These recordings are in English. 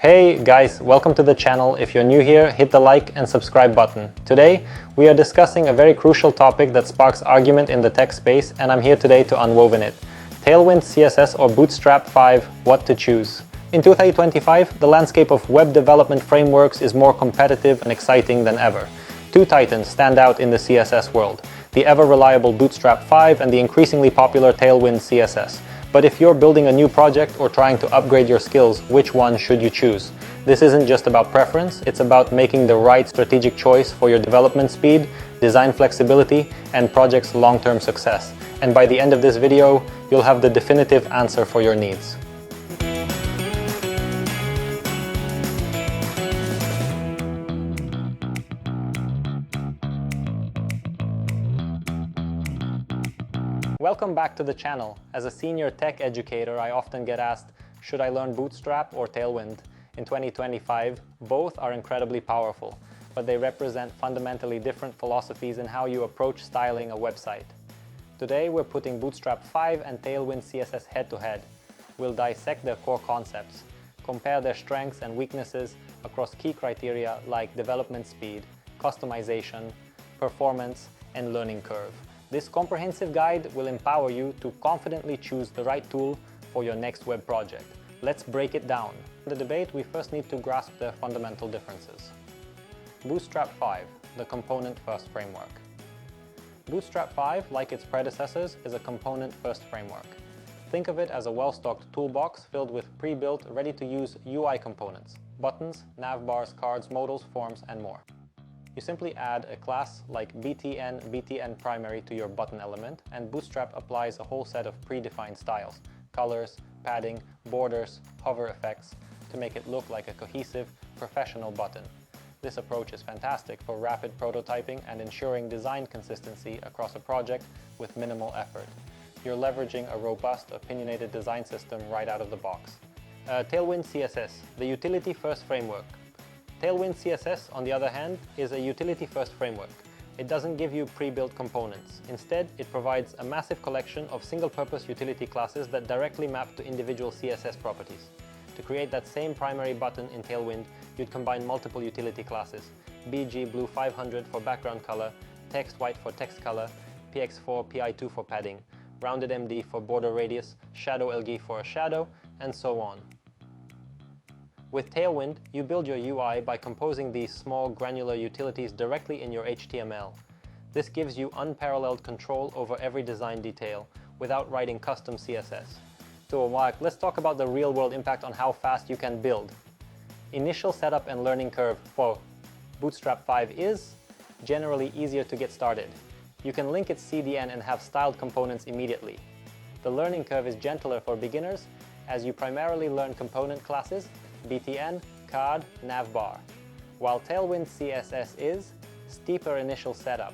Hey guys, welcome to the channel. If you're new here, hit the like and subscribe button. Today, we are discussing a very crucial topic that sparks argument in the tech space, and I'm here today to unwoven it. Tailwind CSS or Bootstrap 5, what to choose. In 2025, the landscape of web development frameworks is more competitive and exciting than ever. Two titans stand out in the CSS world, the ever-reliable Bootstrap 5 and the increasingly popular Tailwind CSS. But if you're building a new project or trying to upgrade your skills, which one should you choose? This isn't just about preference, it's about making the right strategic choice for your development speed, design flexibility, and project's long-term success. And by the end of this video, you'll have the definitive answer for your needs. Welcome back to the channel. As a senior tech educator, I often get asked, should I learn Bootstrap or Tailwind? In 2025, both are incredibly powerful, but they represent fundamentally different philosophies in how you approach styling a website. Today, we're putting Bootstrap 5 and Tailwind CSS head-to-head. We'll dissect their core concepts, compare their strengths and weaknesses across key criteria like development speed, customization, performance, and learning curve. This comprehensive guide will empower you to confidently choose the right tool for your next web project. Let's break it down. In the debate, we first need to grasp the fundamental differences. Bootstrap 5, the component-first framework. Bootstrap 5, like its predecessors, is a component-first framework. Think of it as a well-stocked toolbox filled with pre-built, ready-to-use UI components, buttons, navbars, cards, modals, forms, and more. You simply add a class like btn primary to your button element, and Bootstrap applies a whole set of predefined styles, colors, padding, borders, hover effects, to make it look like a cohesive, professional button. This approach is fantastic for rapid prototyping and ensuring design consistency across a project with minimal effort. You're leveraging a robust, opinionated design system right out of the box. Tailwind CSS, the utility-first framework. Tailwind CSS, on the other hand, is a utility-first framework. It doesn't give you pre-built components. Instead, it provides a massive collection of single-purpose utility classes that directly map to individual CSS properties. To create that same primary button in Tailwind, you'd combine multiple utility classes: BG Blue 500 for background color, Text White for text color, PX4 PI2 for padding, Rounded MD for border radius, Shadow LG for a shadow, and so on. With Tailwind, you build your UI by composing these small granular utilities directly in your HTML. This gives you unparalleled control over every design detail without writing custom CSS. So Mark, let's talk about the real-world impact on how fast you can build. Initial setup and learning curve for Bootstrap 5 is generally easier to get started. You can link its CDN and have styled components immediately. The learning curve is gentler for beginners as you primarily learn component classes, btn, card, navbar, while Tailwind CSS is steeper initial setup,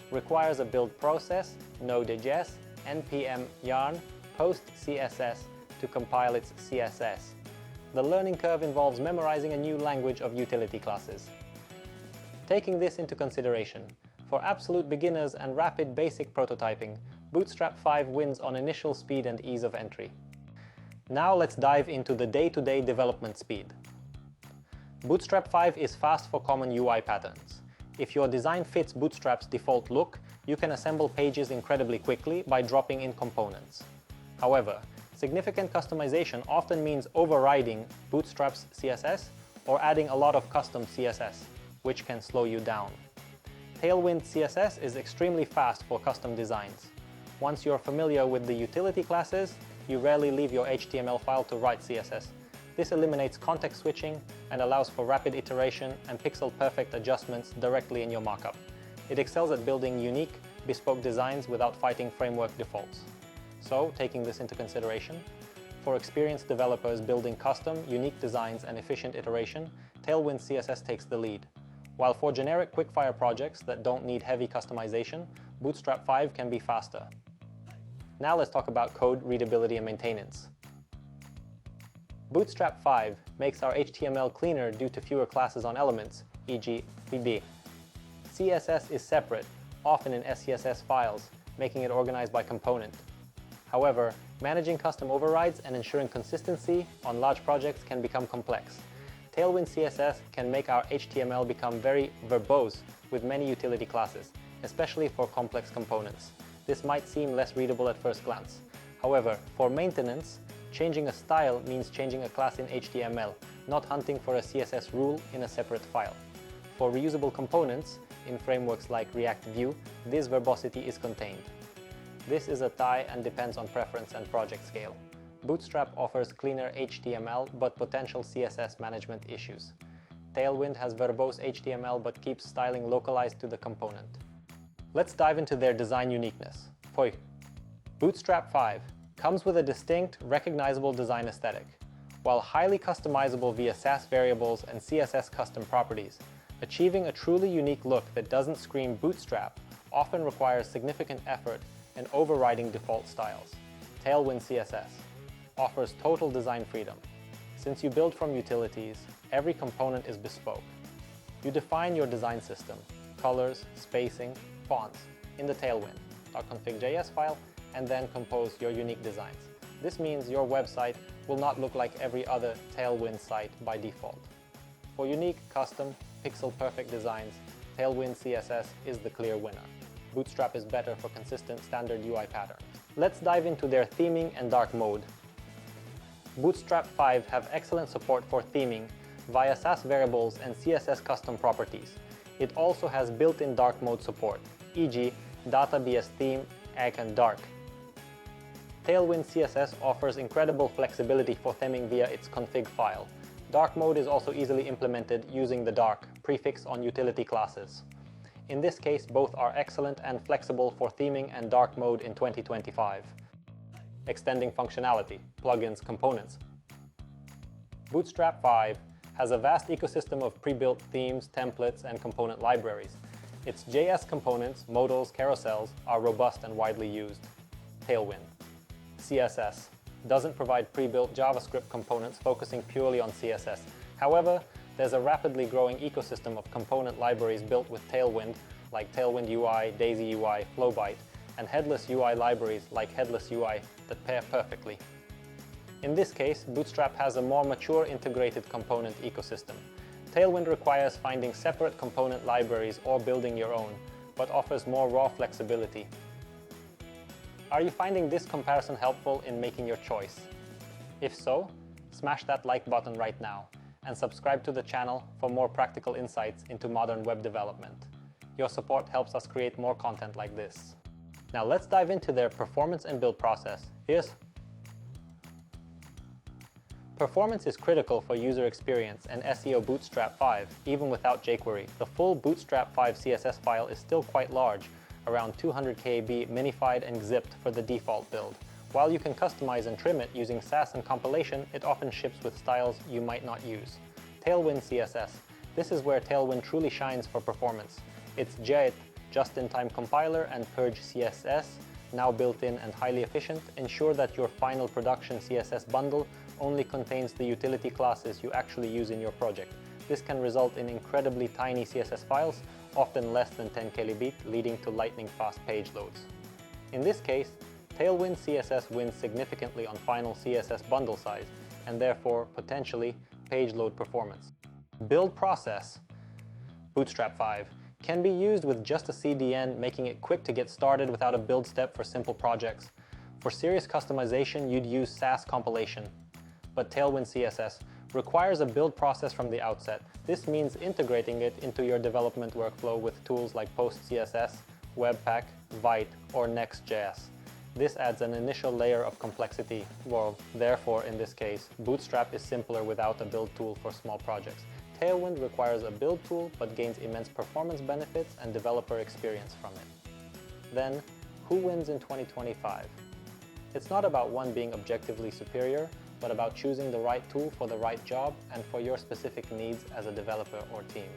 requires a build process, Node.js, npm yarn, post CSS to compile its CSS. The learning curve involves memorizing a new language of utility classes. Taking this into consideration, for absolute beginners and rapid basic prototyping, Bootstrap 5 wins on initial speed and ease of entry. Now let's dive into the day-to-day development speed. Bootstrap 5 is fast for common UI patterns. If your design fits Bootstrap's default look, you can assemble pages incredibly quickly by dropping in components. However, significant customization often means overriding Bootstrap's CSS or adding a lot of custom CSS, which can slow you down. Tailwind CSS is extremely fast for custom designs. Once you're familiar with the utility classes, you rarely leave your HTML file to write CSS. This eliminates context switching and allows for rapid iteration and pixel-perfect adjustments directly in your markup. It excels at building unique, bespoke designs without fighting framework defaults. So, taking this into consideration, for experienced developers building custom, unique designs and efficient iteration, Tailwind CSS takes the lead. While for generic quickfire projects that don't need heavy customization, Bootstrap 5 can be faster. Now let's talk about code readability and maintenance. Bootstrap 5 makes our HTML cleaner due to fewer classes on elements, e.g. BB. CSS is separate, often in SCSS files, making it organized by component. However, managing custom overrides and ensuring consistency on large projects can become complex. Tailwind CSS can make our HTML become very verbose with many utility classes, especially for complex components. This might seem less readable at first glance. However, for maintenance, changing a style means changing a class in HTML, not hunting for a CSS rule in a separate file. For reusable components, in frameworks like React Vue, this verbosity is contained. This is a tie and depends on preference and project scale. Bootstrap offers cleaner HTML but potential CSS management issues. Tailwind has verbose HTML but keeps styling localized to the component. Let's dive into their design uniqueness. Poi. Bootstrap 5 comes with a distinct, recognizable design aesthetic. While highly customizable via Sass variables and CSS custom properties, achieving a truly unique look that doesn't scream Bootstrap often requires significant effort in overriding default styles. Tailwind CSS offers total design freedom. Since you build from utilities, every component is bespoke. You define your design system, colors, spacing, fonts in the Tailwind.config.js file and then compose your unique designs. This means your website will not look like every other Tailwind site by default. For unique, custom, pixel-perfect designs, Tailwind CSS is the clear winner. Bootstrap is better for consistent standard UI patterns. Let's dive into their theming and dark mode. Bootstrap 5 have excellent support for theming via Sass variables and CSS custom properties. It also has built-in dark mode support, e.g. data BS theme, icon dark. Tailwind CSS offers incredible flexibility for theming via its config file. Dark mode is also easily implemented using the dark prefix on utility classes. In this case, both are excellent and flexible for theming and dark mode in 2025. Extending functionality, plugins, components. Bootstrap 5 has a vast ecosystem of pre-built themes, templates, and component libraries. Its JS components, modals, carousels are robust and widely used. Tailwind CSS doesn't provide pre-built JavaScript components focusing purely on CSS. However, there's a rapidly growing ecosystem of component libraries built with Tailwind, like Tailwind UI, Daisy UI, Flowbyte, and headless UI libraries like Headless UI that pair perfectly. In this case, Bootstrap has a more mature integrated component ecosystem. Tailwind requires finding separate component libraries or building your own, but offers more raw flexibility. Are you finding this comparison helpful in making your choice? If so, smash that like button right now and subscribe to the channel for more practical insights into modern web development. Your support helps us create more content like this. Now let's dive into their performance and build process. Performance is critical for user experience and SEO Bootstrap 5, even without jQuery. The full Bootstrap 5 CSS file is still quite large, around 200 KB minified and zipped for the default build. While you can customize and trim it using Sass and compilation, it often ships with styles you might not use. Tailwind CSS. This is where Tailwind truly shines for performance. Its JIT, just-in-time compiler, and Purge CSS, now built-in and highly efficient, ensure that your final production CSS bundle only contains the utility classes you actually use in your project. This can result in incredibly tiny CSS files, often less than 10 kilobit, leading to lightning-fast page loads. In this case, Tailwind CSS wins significantly on final CSS bundle size, and therefore, potentially, page load performance. Build process. Bootstrap 5 can be used with just a CDN, making it quick to get started without a build step for simple projects. For serious customization, you'd use Sass compilation. But Tailwind CSS requires a build process from the outset. This means integrating it into your development workflow with tools like PostCSS, Webpack, Vite, or Next.js. This adds an initial layer of complexity. Well, therefore, in this case, Bootstrap is simpler without a build tool for small projects. Tailwind requires a build tool but gains immense performance benefits and developer experience from it. Then, who wins in 2025? It's not about one being objectively superior, but about choosing the right tool for the right job and for your specific needs as a developer or team.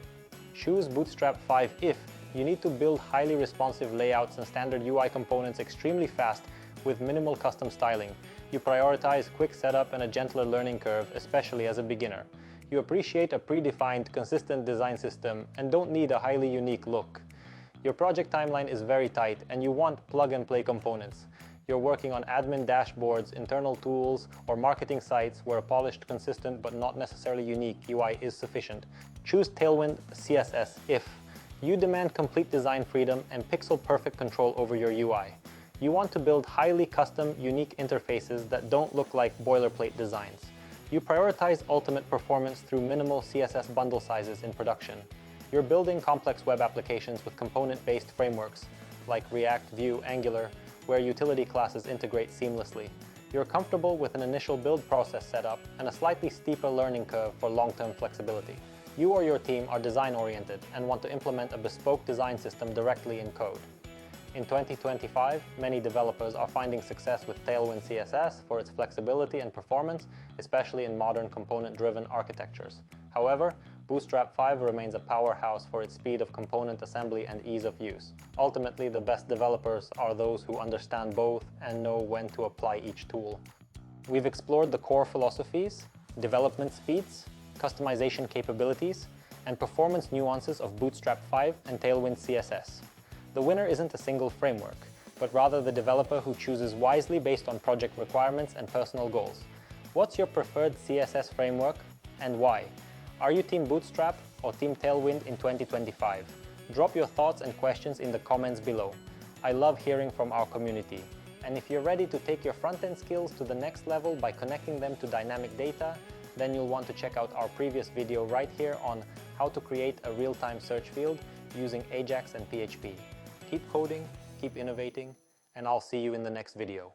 Choose Bootstrap 5 if you need to build highly responsive layouts and standard UI components extremely fast with minimal custom styling. You prioritize quick setup and a gentler learning curve, especially as a beginner. You appreciate a predefined, consistent design system and don't need a highly unique look. Your project timeline is very tight and you want plug-and-play components. You're working on admin dashboards, internal tools, or marketing sites where a polished, consistent, but not necessarily unique UI is sufficient. Choose Tailwind CSS if you demand complete design freedom and pixel-perfect control over your UI. You want to build highly custom, unique interfaces that don't look like boilerplate designs. You prioritize ultimate performance through minimal CSS bundle sizes in production. You're building complex web applications with component-based frameworks like React, Vue, Angular, where utility classes integrate seamlessly. You're comfortable with an initial build process setup and a slightly steeper learning curve for long-term flexibility. You or your team are design-oriented and want to implement a bespoke design system directly in code. In 2025, many developers are finding success with Tailwind CSS for its flexibility and performance, especially in modern component-driven architectures. However, Bootstrap 5 remains a powerhouse for its speed of component assembly and ease of use. Ultimately, the best developers are those who understand both and know when to apply each tool. We've explored the core philosophies, development speeds, customization capabilities, and performance nuances of Bootstrap 5 and Tailwind CSS. The winner isn't a single framework, but rather the developer who chooses wisely based on project requirements and personal goals. What's your preferred CSS framework and why? Are you Team Bootstrap or Team Tailwind in 2025? Drop your thoughts and questions in the comments below. I love hearing from our community. And if you're ready to take your front-end skills to the next level by connecting them to dynamic data, then you'll want to check out our previous video right here on how to create a real-time search field using Ajax and PHP. Keep coding, keep innovating, and I'll see you in the next video.